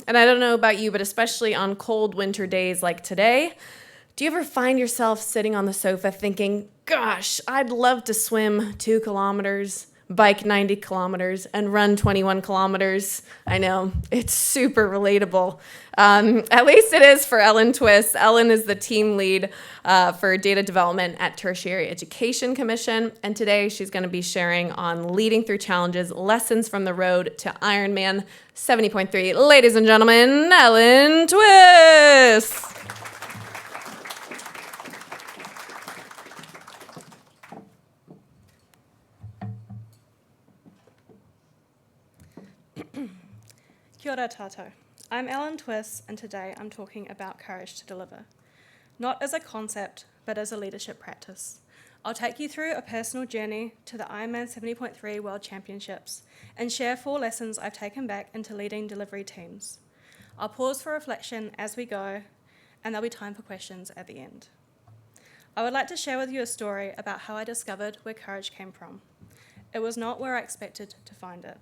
And I don't know about you, but especially on cold winter days like today, do you ever find yourself sitting on the sofa thinking, gosh, I'd love to swim 2 kilometers, bike 90 kilometers, and run 21 kilometers? I know, it's super relatable. At least it is for Ellen Twiss. Ellen is the team lead for data development at Tertiary Education Commission, and today she's going to be sharing on leading through challenges, lessons from the road to Ironman 70.3. Ladies and gentlemen, Ellen Twiss. Kia ora tātou. I'm Ellen Twiss, and today I'm talking about courage to deliver. Not as a concept, but as a leadership practice. I'll take you through a personal journey to the Ironman 70.3 World Championships and share 4 lessons I've taken back into leading delivery teams. I'll pause for reflection as we go, and there'll be time for questions at the end. I would like to share with you a story about how I discovered where courage came from. It was not where I expected to find it.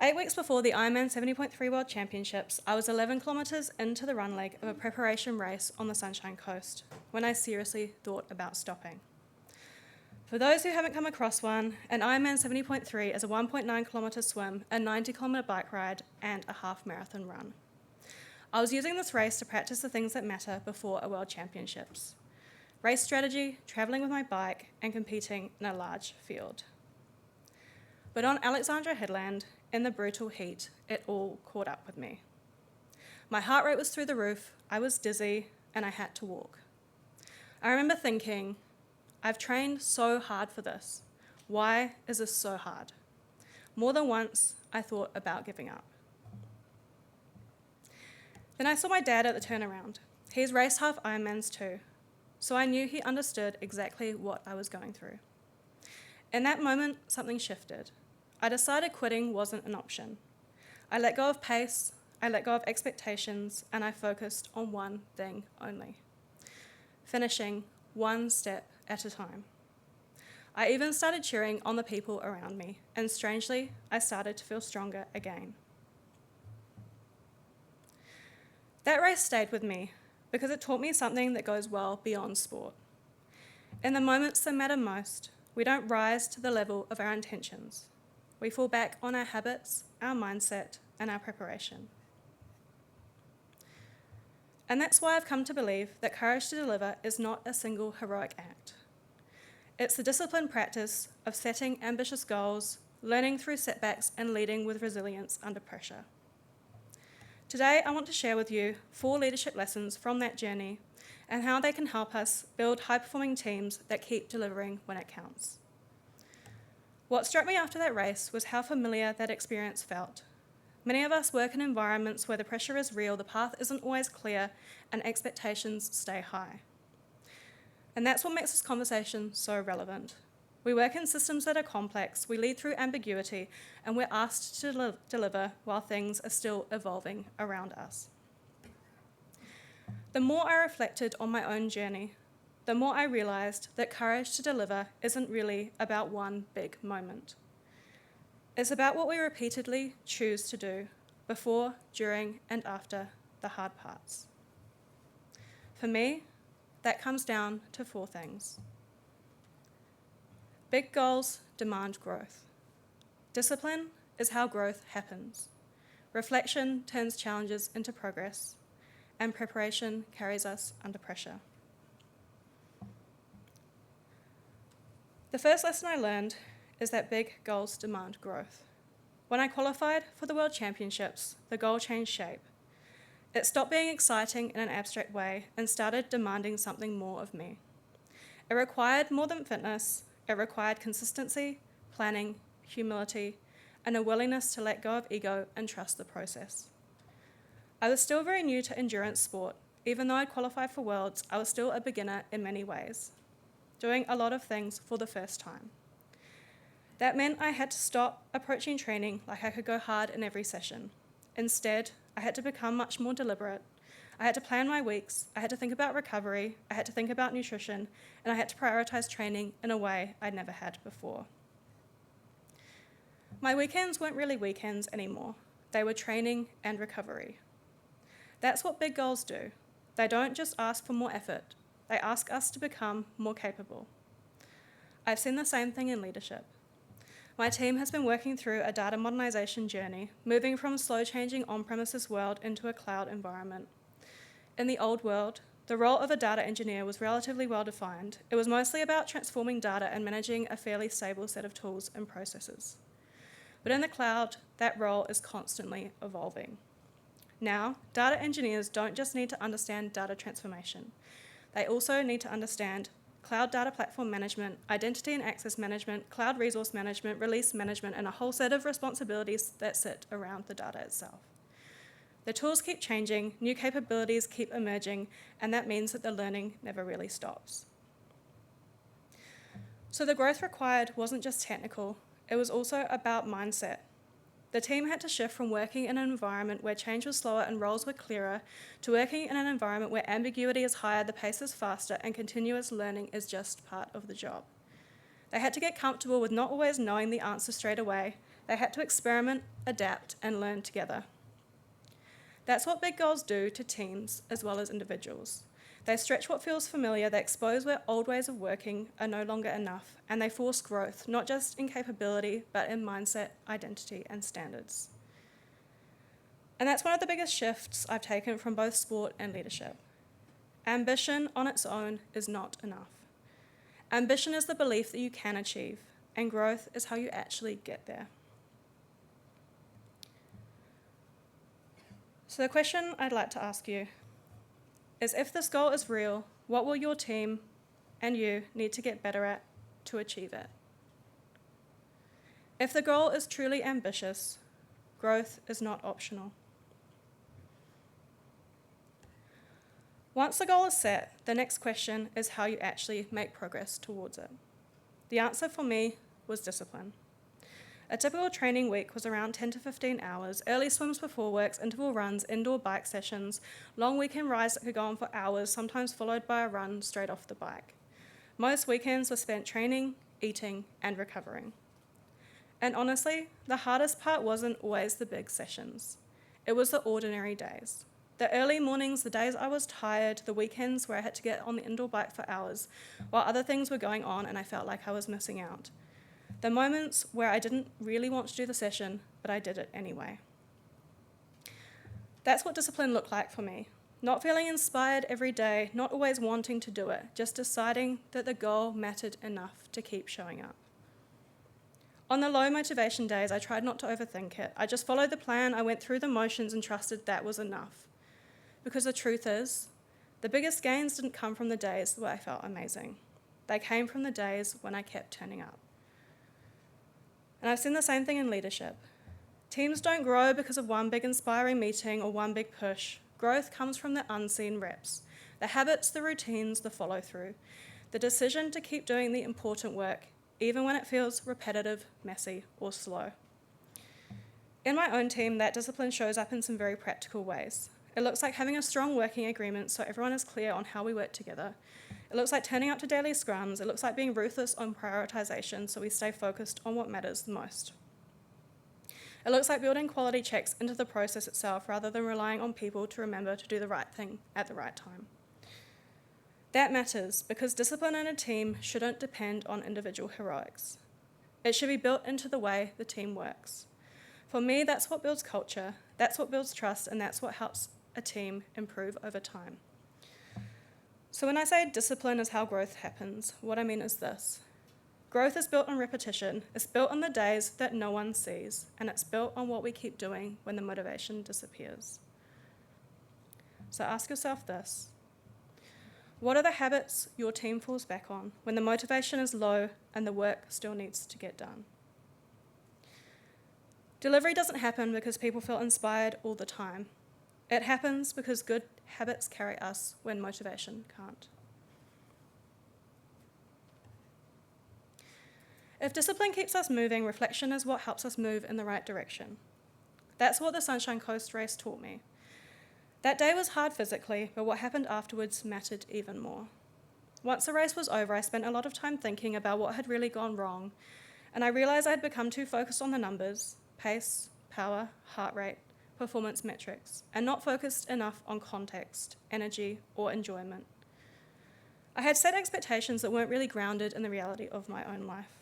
8 weeks before the Ironman 70.3 World Championships, I was 11 kilometres into the run leg of a preparation race on the Sunshine Coast when I seriously thought about stopping. For those who haven't come across one, an Ironman 70.3 is a 1.9 kilometre swim, a 90 kilometre bike ride, and a half marathon run. I was using this race to practice the things that matter before a World Championships: race strategy, travelling with my bike, and competing in a large field. But on Alexandra Headland, in the brutal heat, it all caught up with me. My heart rate was through the roof, I was dizzy, and I had to walk. I remember thinking, I've trained so hard for this. Why is this so hard? More than once, I thought about giving up. Then I saw my dad at the turnaround. He's raced half Ironmans too, so I knew he understood exactly what I was going through. In that moment, something shifted. I decided quitting wasn't an option. I let go of pace, I let go of expectations, and I focused on one thing only: finishing one step at a time. I even started cheering on the people around me, and strangely, I started to feel stronger again. That race stayed with me because it taught me something that goes well beyond sport. In the moments that matter most, we don't rise to the level of our intentions. We fall back on our habits, our mindset, and our preparation. And that's why I've come to believe that courage to deliver is not a single heroic act. It's the disciplined practice of setting ambitious goals, learning through setbacks, and leading with resilience under pressure. Today, I want to share with you 4 leadership lessons from that journey and how they can help us build high-performing teams that keep delivering when it counts. What struck me after that race was how familiar that experience felt. Many of us work in environments where the pressure is real, the path isn't always clear, and expectations stay high. And that's what makes this conversation so relevant. We work in systems that are complex, we lead through ambiguity, and we're asked to deliver while things are still evolving around us. The more I reflected on my own journey, the more I realised that courage to deliver isn't really about one big moment. It's about what we repeatedly choose to do before, during, and after the hard parts. For me, that comes down to 4 things. Big goals demand growth. Discipline is how growth happens. Reflection turns challenges into progress, and preparation carries us under pressure. The first lesson I learned is that big goals demand growth. When I qualified for the World Championships, the goal changed shape. It stopped being exciting in an abstract way and started demanding something more of me. It required more than fitness. It required consistency, planning, humility, and a willingness to let go of ego and trust the process. I was still very new to endurance sport. Even though I'd qualified for Worlds, I was still a beginner in many ways, doing a lot of things for the first time. That meant I had to stop approaching training like I could go hard in every session. Instead, I had to become much more deliberate. I had to plan my weeks, I had to think about recovery, I had to think about nutrition, and I had to prioritise training in a way I'd never had before. My weekends weren't really weekends anymore. They were training and recovery. That's what big goals do. They don't just ask for more effort. They ask us to become more capable. I've seen the same thing in leadership. My team has been working through a data modernization journey, moving from a slow-changing on-premises world into a cloud environment. In the old world, the role of a data engineer was relatively well-defined. It was mostly about transforming data and managing a fairly stable set of tools and processes. But in the cloud, that role is constantly evolving. Now, data engineers don't just need to understand data transformation. They also need to understand cloud data platform management, identity and access management, cloud resource management, release management, and a whole set of responsibilities that sit around the data itself. The tools keep changing, new capabilities keep emerging, and that means that the learning never really stops. So the growth required wasn't just technical, it was also about mindset. The team had to shift from working in an environment where change was slower and roles were clearer to working in an environment where ambiguity is higher, the pace is faster, and continuous learning is just part of the job. They had to get comfortable with not always knowing the answer straight away. They had to experiment, adapt, and learn together. That's what big goals do to teams as well as individuals. They stretch what feels familiar, they expose where old ways of working are no longer enough, and they force growth, not just in capability, but in mindset, identity, and standards. And that's one of the biggest shifts I've taken from both sport and leadership. Ambition on its own is not enough. Ambition is the belief that you can achieve, and growth is how you actually get there. So the question I'd like to ask you is, if this goal is real, what will your team and you need to get better at to achieve it? If the goal is truly ambitious, growth is not optional. Once the goal is set, the next question is how you actually make progress towards it. The answer for me was discipline. A typical training week was around 10 to 15 hours, early swims before works, interval runs, indoor bike sessions, long weekend rides that could go on for hours, sometimes followed by a run straight off the bike. Most weekends were spent training, eating, and recovering. And honestly, the hardest part wasn't always the big sessions. It was the ordinary days. The early mornings, the days I was tired, the weekends where I had to get on the indoor bike for hours, while other things were going on and I felt like I was missing out. The moments where I didn't really want to do the session, but I did it anyway. That's what discipline looked like for me. Not feeling inspired every day, not always wanting to do it, just deciding that the goal mattered enough to keep showing up. On the low motivation days, I tried not to overthink it. I just followed the plan, I went through the motions and trusted that was enough. Because the truth is, the biggest gains didn't come from the days where I felt amazing. They came from the days when I kept turning up. And I've seen the same thing in leadership. Teams don't grow because of one big inspiring meeting or one big push. Growth comes from the unseen reps, the habits, the routines, the follow-through, the decision to keep doing the important work, even when it feels repetitive, messy, or slow. In my own team, that discipline shows up in some very practical ways. It looks like having a strong working agreement so everyone is clear on how we work together. It looks like turning up to daily scrums. It looks like being ruthless on prioritization so we stay focused on what matters the most. It looks like building quality checks into the process itself rather than relying on people to remember to do the right thing at the right time. That matters because discipline in a team shouldn't depend on individual heroics. It should be built into the way the team works. For me, that's what builds culture, that's what builds trust, and that's what helps a team improve over time. So when I say discipline is how growth happens, what I mean is this. Growth is built on repetition, it's built on the days that no one sees, and it's built on what we keep doing when the motivation disappears. So ask yourself this. What are the habits your team falls back on when the motivation is low and the work still needs to get done? Delivery doesn't happen because people feel inspired all the time. It happens because good habits carry us when motivation can't. If discipline keeps us moving, reflection is what helps us move in the right direction. That's what the Sunshine Coast race taught me. That day was hard physically, but what happened afterwards mattered even more. Once the race was over, I spent a lot of time thinking about what had really gone wrong, and I realized I had become too focused on the numbers, pace, power, heart rate, performance metrics and not focused enough on context, energy, or enjoyment. I had set expectations that weren't really grounded in the reality of my own life.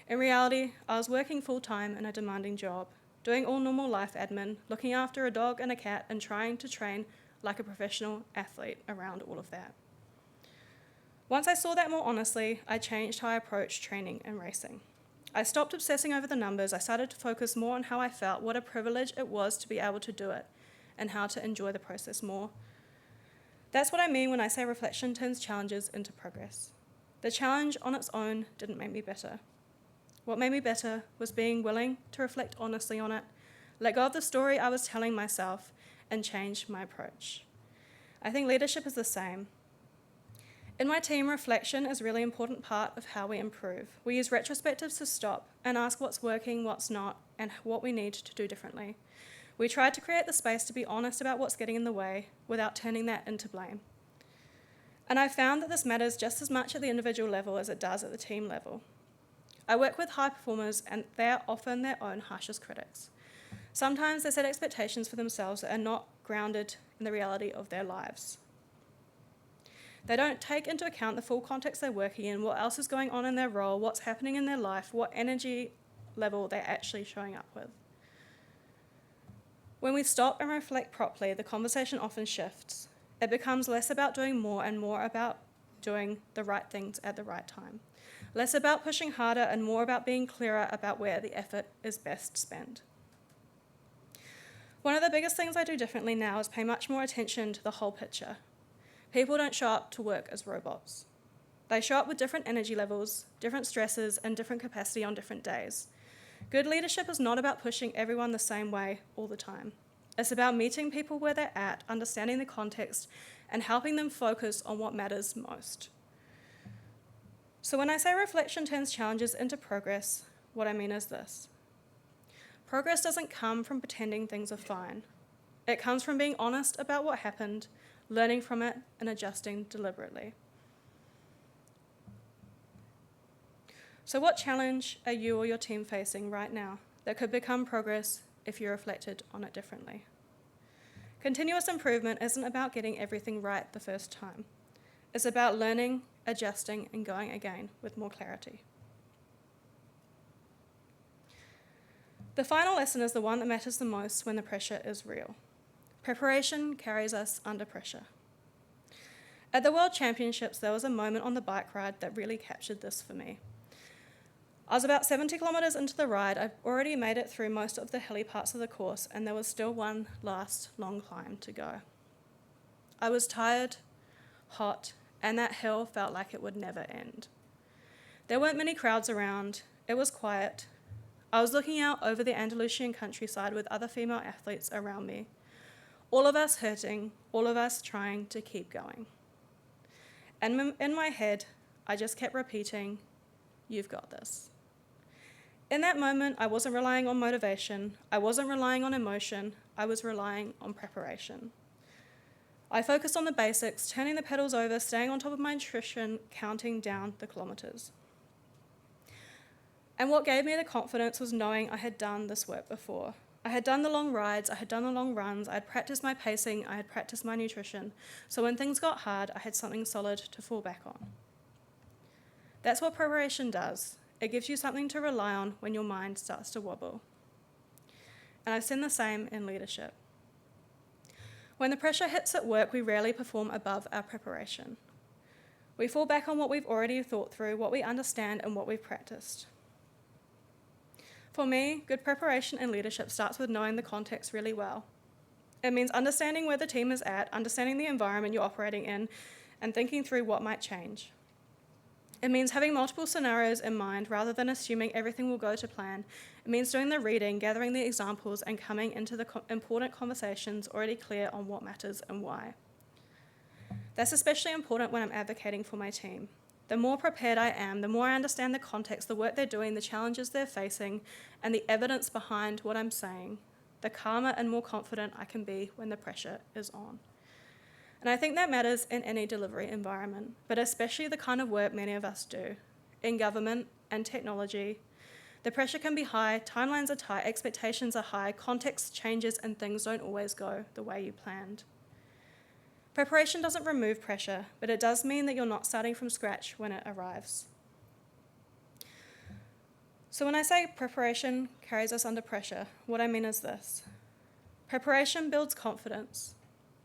In reality, I was working full-time in a demanding job, doing all normal life admin, looking after a dog and a cat, and trying to train like a professional athlete around all of that. Once I saw that more honestly, I changed how I approached training and racing. I stopped obsessing over the numbers. I started to focus more on how I felt, what a privilege it was to be able to do it, and how to enjoy the process more. That's what I mean when I say reflection turns challenges into progress. The challenge on its own didn't make me better. What made me better was being willing to reflect honestly on it, let go of the story I was telling myself, and change my approach. I think leadership is the same. In my team, reflection is a really important part of how we improve. We use retrospectives to stop and ask what's working, what's not, and what we need to do differently. We try to create the space to be honest about what's getting in the way without turning that into blame. And I've found that this matters just as much at the individual level as it does at the team level. I work with high performers, and they are often their own harshest critics. Sometimes they set expectations for themselves that are not grounded in the reality of their lives. They don't take into account the full context they're working in, what else is going on in their role, what's happening in their life, what energy level they're actually showing up with. When we stop and reflect properly, the conversation often shifts. It becomes less about doing more and more about doing the right things at the right time. Less about pushing harder and more about being clearer about where the effort is best spent. One of the biggest things I do differently now is pay much more attention to the whole picture. People don't show up to work as robots. They show up with different energy levels, different stresses, and different capacity on different days. Good leadership is not about pushing everyone the same way all the time. It's about meeting people where they're at, understanding the context, and helping them focus on what matters most. So when I say reflection turns challenges into progress, what I mean is this. Progress doesn't come from pretending things are fine. It comes from being honest about what happened, learning from it, and adjusting deliberately. So what challenge are you or your team facing right now that could become progress if you reflected on it differently? Continuous improvement isn't about getting everything right the first time. It's about learning, adjusting, and going again with more clarity. The final lesson is the one that matters the most when the pressure is real. Preparation carries us under pressure. At the World Championships, there was a moment on the bike ride that really captured this for me. I was about 70 kilometres into the ride. I'd already made it through most of the hilly parts of the course, and there was still one last long climb to go. I was tired, hot, and that hill felt like it would never end. There weren't many crowds around. It was quiet. I was looking out over the Andalusian countryside with other female athletes around me. All of us hurting, all of us trying to keep going. And in my head, I just kept repeating, "You've got this." In that moment, I wasn't relying on motivation. I wasn't relying on emotion. I was relying on preparation. I focused on the basics, turning the pedals over, staying on top of my nutrition, counting down the kilometres. And what gave me the confidence was knowing I had done this work before. I had done the long rides, I had done the long runs, I had practiced my pacing, I had practiced my nutrition. So when things got hard, I had something solid to fall back on. That's what preparation does. It gives you something to rely on when your mind starts to wobble. And I've seen the same in leadership. When the pressure hits at work, we rarely perform above our preparation. We fall back on what we've already thought through, what we understand, and what we've practiced. For me, good preparation in leadership starts with knowing the context really well. It means understanding where the team is at, understanding the environment you're operating in, and thinking through what might change. It means having multiple scenarios in mind rather than assuming everything will go to plan. It means doing the reading, gathering the examples, and coming into the important conversations already clear on what matters and why. That's especially important when I'm advocating for my team. The more prepared I am, the more I understand the context, the work they're doing, the challenges they're facing, and the evidence behind what I'm saying, the calmer and more confident I can be when the pressure is on. And I think that matters in any delivery environment, but especially the kind of work many of us do, in government and technology. The pressure can be high, timelines are tight, expectations are high, context changes, and things don't always go the way you planned. Preparation doesn't remove pressure, but it does mean that you're not starting from scratch when it arrives. So when I say preparation carries us under pressure, what I mean is this. Preparation builds confidence.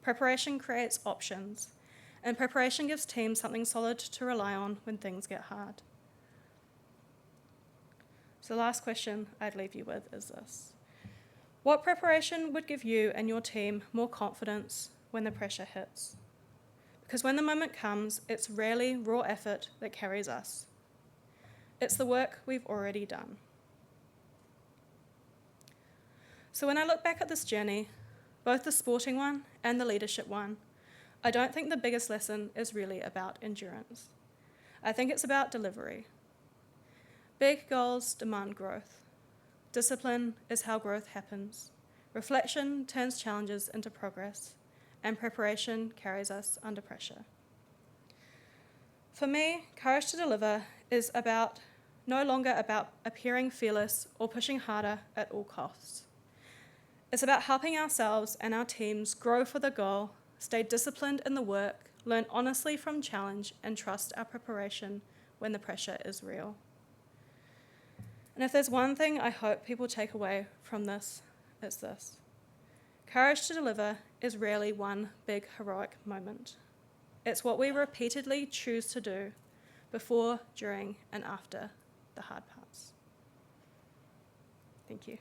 Preparation creates options. And preparation gives teams something solid to rely on when things get hard. So the last question I'd leave you with is this. What preparation would give you and your team more confidence when the pressure hits? Because when the moment comes, it's rarely raw effort that carries us. It's the work we've already done. So when I look back at this journey, both the sporting one and the leadership one, I don't think the biggest lesson is really about endurance. I think it's about delivery. Big goals demand growth. Discipline is how growth happens. Reflection turns challenges into progress, and preparation carries us under pressure. For me, courage to deliver is no longer about appearing fearless or pushing harder at all costs. It's about helping ourselves and our teams grow for the goal, stay disciplined in the work, learn honestly from challenge, and trust our preparation when the pressure is real. And if there's one thing I hope people take away from this, it's this. Courage to deliver is rarely one big heroic moment. It's what we repeatedly choose to do before, during, and after the hard parts. Thank you.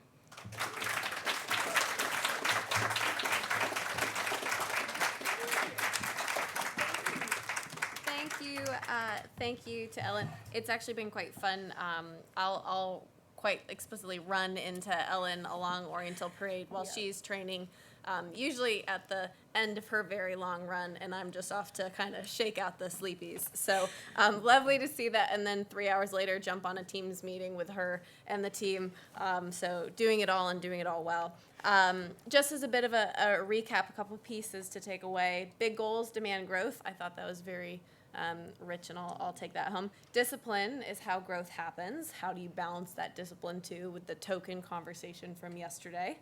Thank you to Ellen. It's actually been quite fun. I'll quite explicitly run into Ellen along Oriental Parade while she's training, usually at the end of her very long run, and I'm just off to kind of shake out the sleepies. So lovely to see that, and then 3 hours later jump on a Teams meeting with her and the team. So doing it all and doing it all well. Just as a bit of a recap, a couple of pieces to take away. Big goals demand growth. I thought that was very rich, and I'll take that home. Discipline is how growth happens. How do you balance that discipline too with the token conversation from yesterday?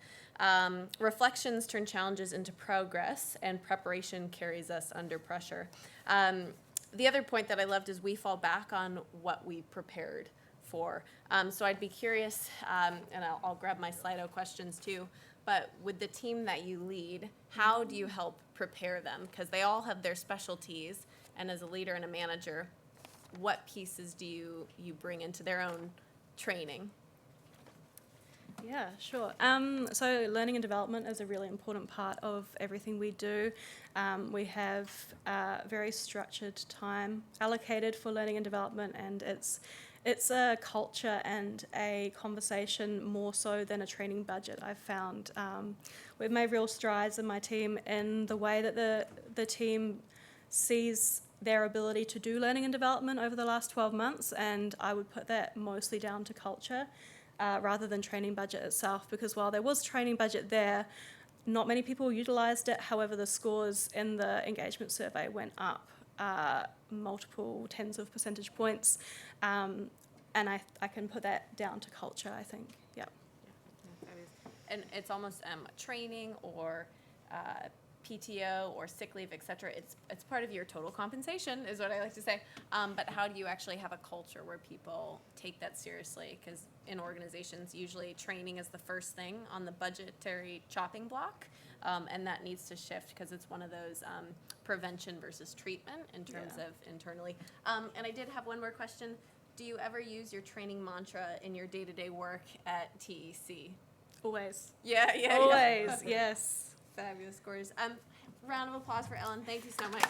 Reflections turn challenges into progress, and preparation carries us under pressure. The other point that I loved is we fall back on what we prepared for. So I'd be curious, and I'll grab my Slido questions too, but with the team that you lead, how do you help prepare them? Because they all have their specialties, and as a leader and a manager, what pieces do you bring into their own training? Yeah, sure. So learning and development is a really important part of everything we do. We have very structured time allocated for learning and development, and it's a culture and a conversation more so than a training budget, I've found. We've made real strides in my team in the way that the team sees their ability to do learning and development over the last 12 months, and I would put that mostly down to culture rather than training budget itself, because while there was training budget there, not many people utilised it. However, the scores in the engagement survey went up multiple tens of percentage points, and I can put that down to culture, I think. Yeah. And it's almost training or PTO or sick leave, et cetera. It's part of your total compensation, is what I like to say. But how do you actually have a culture where people take that seriously? Because in organizations, usually training is the first thing on the budgetary chopping block, and that needs to shift because it's one of those prevention versus treatment in terms of internally. And I did have one more question. Do you ever use your training mantra in your day-to-day work at TEC? Always. Yeah. Always, yes. Fabulous scores. Round of applause for Ellen. Thank you so much.